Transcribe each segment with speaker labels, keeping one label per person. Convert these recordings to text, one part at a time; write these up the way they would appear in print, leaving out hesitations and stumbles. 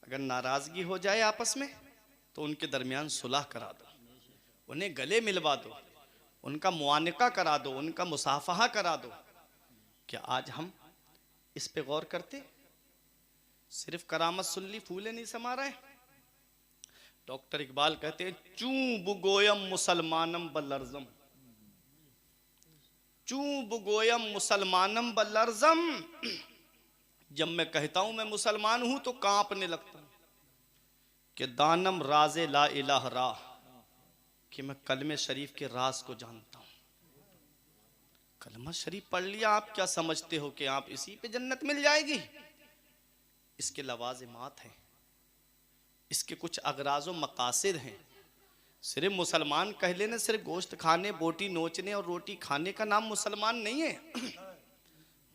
Speaker 1: अगर नाराजगी हो जाए आपस में तो उनके दरमियान सुलह करा दो, उन्हें गले मिलवा दो, उनका मुआनका करा दो, उनका मुसाफहा करा दो। क्या आज हम इस पे गौर करते? सिर्फ करामत सुन ली, फूले नहीं समा रहे। डॉक्टर इकबाल कहते हैं चूं बुगोयम मुसलमानम बलर्जम, चूं बुगोयम मुसलमानम बलर्जम। जब मैं कहता हूं मैं मुसलमान हूं तो कांपने लगता हूं कि दानम राजे ला इलाह रा, कि मैं कलमे शरीफ के राज को जानता हूं। कलमा शरीफ पढ़ लिया, आप क्या समझते हो कि आप इसी पे जन्नत मिल जाएगी? इसके लवाज़िमात हैं, इसके कुछ अगराज़ो मकासिद हैं। सिर्फ मुसलमान कह लेने, सिर्फ गोश्त खाने, बोटी नोचने और रोटी खाने का नाम मुसलमान नहीं है।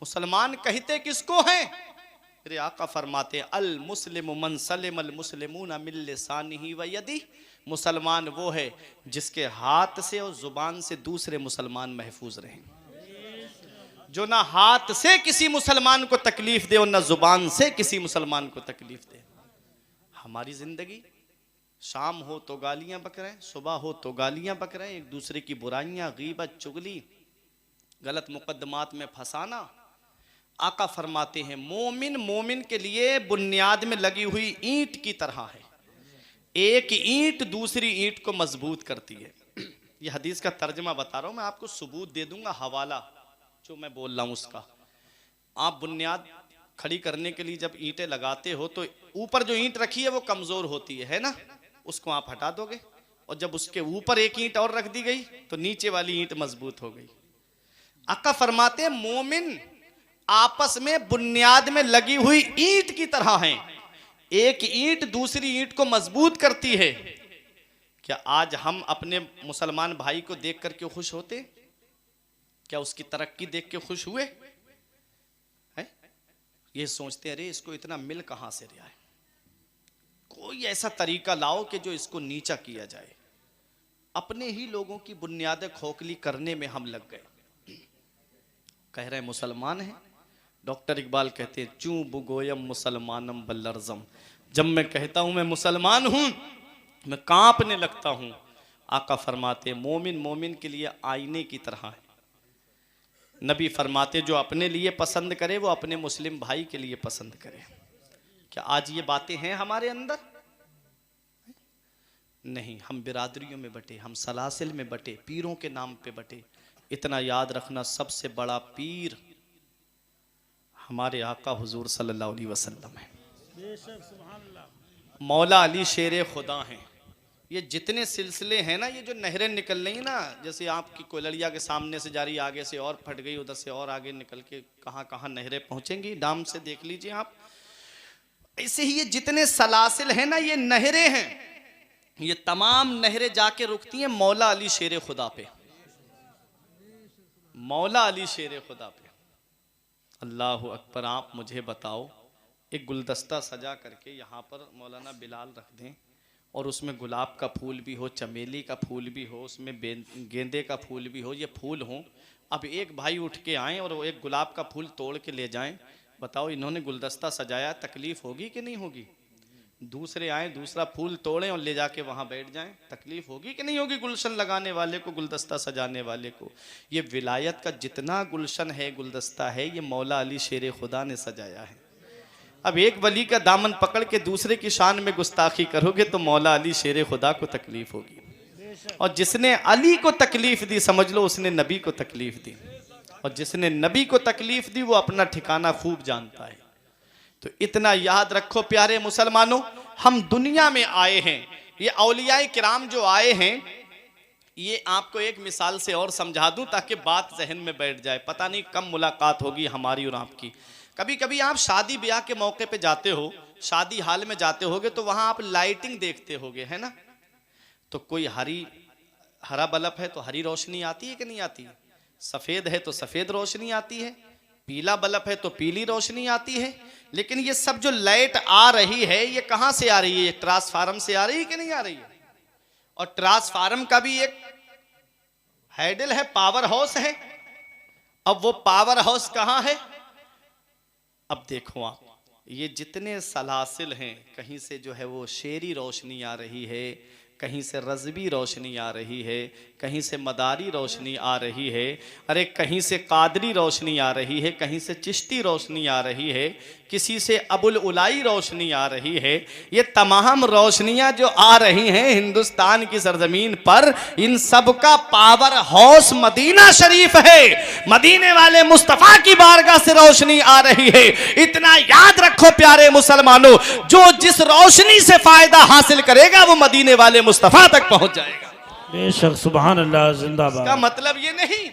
Speaker 1: मुसलमान कहते किसको हैं? मेरे आका फरमाते अल मुस्लिम मन सलिम अल मुस्लिमून मिन लिसानिही व यदिही। मुसलमान वो है जिसके हाथ से और जुबान से दूसरे मुसलमान महफूज रहें। जो ना हाथ से किसी मुसलमान को तकलीफ दे और ना जुबान से किसी मुसलमान को तकलीफ दे। हमारी जिंदगी शाम हो तो गालियां बक रहे हैं, सुबह हो तो गालियां बक रहे हैं, एक दूसरे की बुराइयां, गीबत, चुगली, गलत मुकद्दमात में फंसाना। आका फरमाते हैं मोमिन मोमिन के लिए बुनियाद में लगी हुई ईंट की तरह है, एक ईंट दूसरी ईंट को मजबूत करती है। यह हदीस का तर्जमा बता रहा हूं मैं, आपको सबूत दे दूंगा, हवाला जो मैं बोल रहा हूं उसका। आप बुनियाद खड़ी करने के लिए जब ईंटें लगाते हो तो ऊपर जो ईंट रखी है वो कमजोर होती है ना, उसको आप हटा दोगे, और जब उसके ऊपर एक ईंट और रख दी गई तो नीचे वाली ईंट मजबूत हो गई। आका फरमाते हैं मोमिन आपस में बुनियाद में लगी हुई ईंट की तरह हैं, एक ईंट दूसरी ईंट को मजबूत करती है। क्या आज हम अपने मुसलमान भाई को देख करके खुश होते? क्या उसकी तरक्की देख के खुश हुए है? ये सोचते अरे इसको इतना मिल कहां से रहा है, कोई ऐसा तरीका लाओ कि जो इसको नीचा किया जाए। अपने ही लोगों की बुनियादें खोखली करने में हम लग गए। कह रहे मुसलमान हैं, डॉक्टर इकबाल कहते हैं चूं बुगोयम मुसलमानम बल्लरजम। जब मैं कहता हूं मैं मुसलमान हूं मैं कांपने लगता हूं। आका फरमाते मोमिन मोमिन के लिए आईने की तरह है। नबी फरमाते जो अपने लिए पसंद करे वो अपने मुस्लिम भाई के लिए पसंद करे। क्या आज ये बातें हैं हमारे अंदर? नहीं, हम बिरादरियों में बटे, हम सलासिल में बटे, पीरों के नाम पे बटे। इतना याद रखना, सबसे बड़ा पीर हमारे आका हुजूर सल्लल्लाहु अलैहि वसल्लम है। मौला अली शेर खुदा हैं। ये जितने सिलसिले हैं ना, ये जो नहरें निकल रही ना, जैसे आपकी कोलड़िया के सामने से जा रही, आगे से और फट गई, उधर से और आगे निकल के कहाँ कहाँ नहरें पहुंचेंगी, डाम से देख लीजिए आप। ऐसे ही ये जितने सलासिल हैं ना, ये नहरें हैं, ये तमाम नहरें जाके रुकती हैं मौला अली शेर खुदा पे, मौला अली शेर खुदा पे। अल्लाह अकबर। आप मुझे बताओ, एक गुलदस्ता सजा करके यहाँ पर मौलाना बिलाल रख दें और उसमें गुलाब का फूल भी हो, चमेली का फूल भी हो, उसमें गेंदे का फूल भी हो, ये फूल हो। अब एक भाई उठ के आए और वो एक गुलाब का फूल तोड़ के ले जाएं, बताओ इन्होंने गुलदस्ता सजाया, तकलीफ होगी कि नहीं होगी? दूसरे आए, दूसरा फूल तोड़ें और ले जाके वहाँ बैठ जाएं, तकलीफ होगी कि नहीं होगी? गुलशन लगाने वाले को, गुलदस्ता सजाने वाले को। ये विलायत का जितना गुलशन है, गुलदस्ता है, ये मौला अली शेर खुदा ने सजाया है। अब एक वली का दामन पकड़ के दूसरे की शान में गुस्ताखी करोगे तो मौला अली शेर खुदा को तकलीफ होगी। और जिसने अली को तकलीफ दी समझ लो उसने नबी को तकलीफ दी, और जिसने नबी को तकलीफ दी वो अपना ठिकाना खूब जानता है। तो इतना याद रखो प्यारे मुसलमानों, हम दुनिया में आए हैं, ये औलियाए किराम जो आए हैं, ये आपको एक मिसाल से और समझा दूं ताकि बात जहन में बैठ जाए। पता नहीं कब मुलाकात होगी हमारी और आपकी। कभी कभी आप शादी ब्याह के मौके पे जाते हो, शादी हाल में जाते होगे तो वहां आप लाइटिंग देखते होगे, है ना? तो कोई हरा बल्ब है तो हरी रोशनी आती है कि नहीं आती? सफेद है तो सफेद रोशनी आती है, पीला बल्ब है तो पीली रोशनी आती है। लेकिन ये सब जो लाइट आ रही है ये कहां से आ रही है? ट्रांसफार्मर से आ रही है कि नहीं आ रही है? और ट्रांसफार्मर का भी एक हैंडल है, पावर हाउस है। अब वो पावर हाउस कहां है? अब देखो आप, ये जितने सलासिल हैं, कहीं से जो है वो शेरी रोशनी आ रही है, कहीं से रज़बी रोशनी आ रही है, कहीं से मदारी रोशनी आ रही है, अरे कहीं से कादरी रोशनी आ रही है, कहीं से चिश्ती रोशनी आ रही है, किसी से अबुल उलाई रोशनी आ रही है। ये तमाम रोशनियां जो आ रही हैं हिंदुस्तान की सरजमीन पर, इन सब का पावर हाउस मदीना शरीफ है। मदीने वाले मुस्तफ़ा की बारगाह से रोशनी आ रही है। इतना याद रखो प्यारे मुसलमानों, जो जिस रोशनी से फायदा हासिल करेगा वो मदीने वाले मुस्तफ़ा तक पहुंच जाएगा।
Speaker 2: बेशक, सुभान अल्लाह, जिंदाबाद।
Speaker 1: इसका मतलब ये नहीं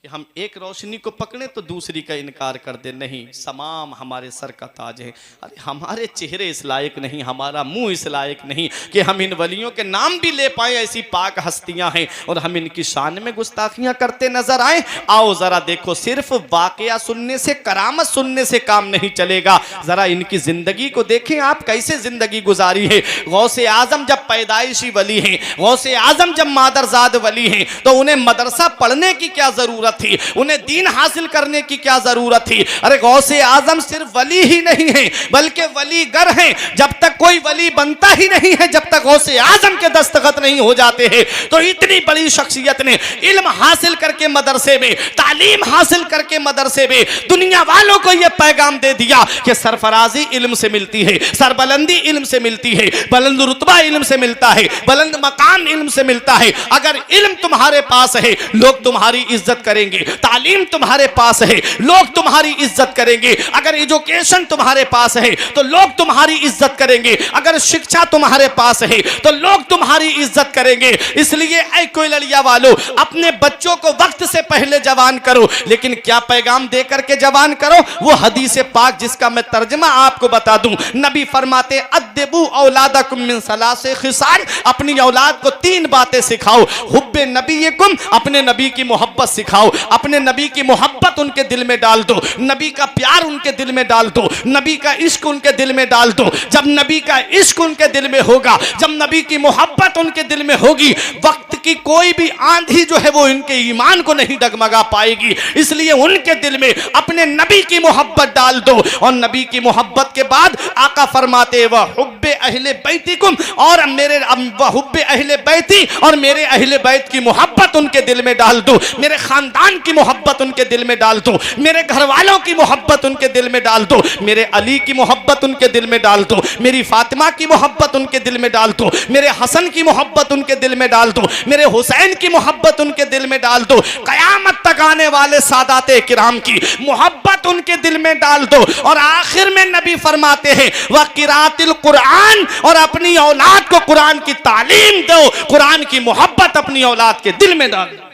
Speaker 1: कि हम एक रोशनी को पकड़े तो दूसरी का इनकार कर दे, नहीं। तमाम हमारे सर का ताज है। अरे हमारे चेहरे इस लायक नहीं, हमारा मुंह इस लायक नहीं कि हम इन वलियों के नाम भी ले पाए, ऐसी पाक हस्तियां हैं, और हम इनकी शान में गुस्ताखियां करते नजर आए। आओ जरा देखो, सिर्फ वाकया सुनने से, करामत सुनने से काम नहीं चलेगा। जरा इनकी जिंदगी को देखें आप, कैसे जिंदगी गुजारी है। गौसे आजम जब पैदाइशी वली हैं, गौसे आजम जब मादरजाद वली हैं, तो उन्हें मदरसा पढ़ने की क्या जरूरत थी, उन्हें दीन हासिल करने की क्या जरूरत थी। अरे गौसे आजम सिर्फ वली ही नहीं है, बल्कि वलीगर हैं। जब तक कोई वली बनता ही नहीं है, जब तक गौसे आजम के दस्तखत नहीं हो जाते हैं। तो इतनी बड़ी शख्सियत ने इल्म हासिल करके मदरसे में, तालीम हासिल करके मदरसे में दुनिया वालों को यह पैगाम दे दिया कि सरफराजी इल्म से मिलती है, सरबलंदी इल्म से मिलती है, बुलंद रुतबा इल्म से मिलता है, बुलंद मकाम इल्म से मिलता है। अगर इल्म तुम्हारे पास है, लोग तुम्हारी इज्जत करेंगे। तालीम तुम्हारे पास है, लोग तुम्हारी इज्जत करेंगे। अगर एजुकेशन तुम्हारे पास है तो लोग तुम्हारी इज्जत करेंगे। अगर शिक्षा तुम्हारे पास है तो लोग तुम्हारी इज्जत करेंगे। इसलिए ऐ कोई लड़िया वालों, अपने बच्चों को वक्त से पहले जवान करो। लेकिन क्या पैगाम दे करके जवान करो? वो हदीस पाक जिसका मैं तर्जमा आपको बता दूं। नबी फरमाते, अद्दिबू औलादकुम मिन सलासे खिसाल, अपनी औलाद को 3 बातें सिखाओ। हुब्बे नबीयकुम, अपने नबी की मोहब्बत सिखाओ, अपने नबी की मोहब्बत उनके दिल में डाल दो, नबी का प्यार उनके दिल में डाल दो, नबी का इश्क उनके दिल में डाल दो। जब नबी का इश्क उनके दिल में होगा, जब नबी की मोहब्बत उनके दिल में होगी, वक्त की कोई भी आंधी जो है वो इनके ईमान को नहीं डगमगा पाएगी। इसलिए उनके दिल में अपने नबी की मोहब्बत डाल दो। और नबी की मोहब्बत के बाद आका फरमाते, वह हुब्बे अहले बैतिकुम, और मेरे वह हुब्बे अहले बैती, और मेरे अहले बैत की मोहब्बत उनके दिल में डाल दो, मेरे खानदान की मोहब्बत उनके दिल में डाल दो, मेरे घर वालों की मोहब्बत उनके दिल में डाल दो, मेरे अली की मोहब्बत उनके दिल में डाल दो, मेरी फातिमा की मोहब्बत उनके दिल में डाल दो, मेरे हसन की मोहब्बत उनके दिल में डाल दो, मेरे हुसैन की मोहब्बत उनके दिल में डाल दो। कयामत तक आने वाले सादाते किराम की मोहब्बत उनके दिल में डाल दो। और आखिर में नबी फरमाते हैं, वह किरातिल कुरान, और अपनी औलाद को कुरान की तालीम दो, कुरान की मोहब्बत अपनी औलाद के दिल में डाल दो।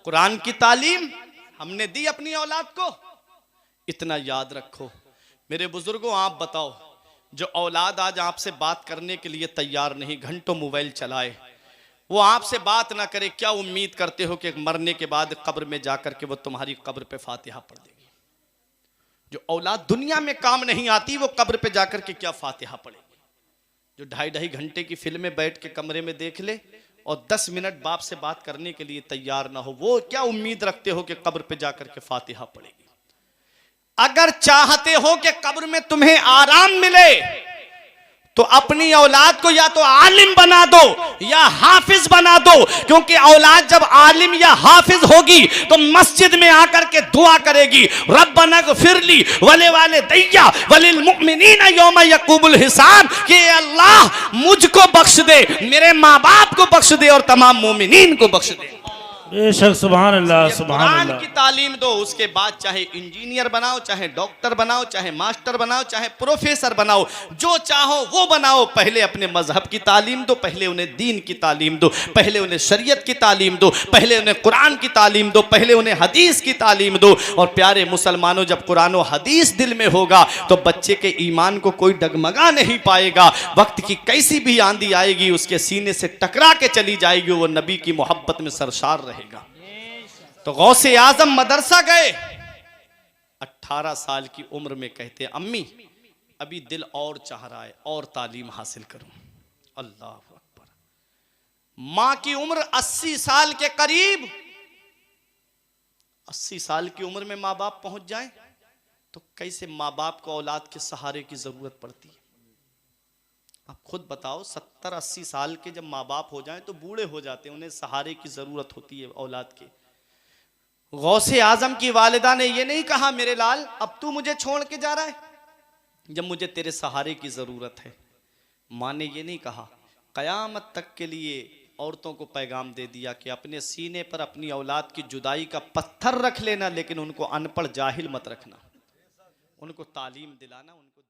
Speaker 1: कुरान की तालीम हमने दी अपनी औलाद को। इतना याद रखो मेरे बुजुर्गों, आप बताओ, जो औलाद आज आपसे बात करने के लिए तैयार नहीं, घंटों मोबाइल चलाए, वो आपसे बात ना करे, क्या उम्मीद करते हो कि मरने के बाद कब्र में जाकर के वो तुम्हारी कब्र पे फातिहा पढ़ देगी? जो औलाद दुनिया में काम नहीं आती, वो कब्र पे जाकर के क्या फातिहा पढ़ेगी? जो 2.5 घंटे की फिल्में बैठ के कमरे में देख ले और 10 मिनट बाप से बात करने के लिए तैयार ना हो, वो क्या उम्मीद रखते हो कि कब्र पे जाकर के फातिहा पढ़ेगी? अगर चाहते हो कि कब्र में तुम्हें आराम मिले, तो अपनी औलाद को या तो आलिम बना दो या हाफिज बना दो। क्योंकि औलाद जब आलिम या हाफिज होगी तो मस्जिद में आकर के दुआ करेगी, रब्बना ग़फिरली वले वाले दैया वलिल मुमिनीन यौम यक़ूमुल हिसाब, कि अल्लाह मुझको बख्श दे, मेरे माँ बाप को बख्श दे और तमाम मोमिनीन को बख्श दे।
Speaker 2: बेशक, सुभान अल्लाह, सुभान
Speaker 1: कुरान
Speaker 2: अल्लाह।
Speaker 1: की तालीम दो, उसके बाद चाहे इंजीनियर बनाओ, चाहे डॉक्टर बनाओ, चाहे मास्टर बनाओ, चाहे प्रोफेसर बनाओ, जो चाहो वो बनाओ। पहले अपने मजहब की तालीम दो, पहले उन्हें दीन की तालीम दो, पहले उन्हें शरीयत की तालीम दो, पहले उन्हें कुरान की तालीम दो, पहले उन्हें हदीस की तालीम दो। और प्यारे मुसलमानों, जब कुरान और हदीस दिल में होगा तो बच्चे के ईमान को कोई डगमगा नहीं पाएगा। वक्त की कैसी भी आंधी आएगी, उसके सीने से टकरा के चली जाएगी, वो नबी की मोहब्बत में सरशार रहेगा। तो गौसे आजम मदरसा गए, 18 साल की उम्र में कहते, अम्मी अभी दिल और चाह रहा है और तालीम हासिल करूं। अल्लाह अकबर। मां की उम्र 80 साल के करीब, 80 साल की उम्र में मां बाप पहुंच जाए, तो कैसे माँ बाप को औलाद के सहारे की जरूरत पड़ती है। आप खुद बताओ, 70-80 साल के जब माँ बाप हो जाएं तो बूढ़े हो जाते हैं, उन्हें सहारे की जरूरत होती है औलाद के। गौसे आजम की वालिदा ने यह नहीं कहा मेरे लाल अब तू मुझे छोड़ के जा रहा है जब मुझे तेरे सहारे की जरूरत है। माँ ने यह नहीं कहा, कयामत तक के लिए औरतों को पैगाम दे दिया कि अपने सीने पर अपनी औलाद की जुदाई का पत्थर रख लेना, लेकिन उनको अनपढ़ जाहिल मत रखना, उनको तालीम दिलाना, उनको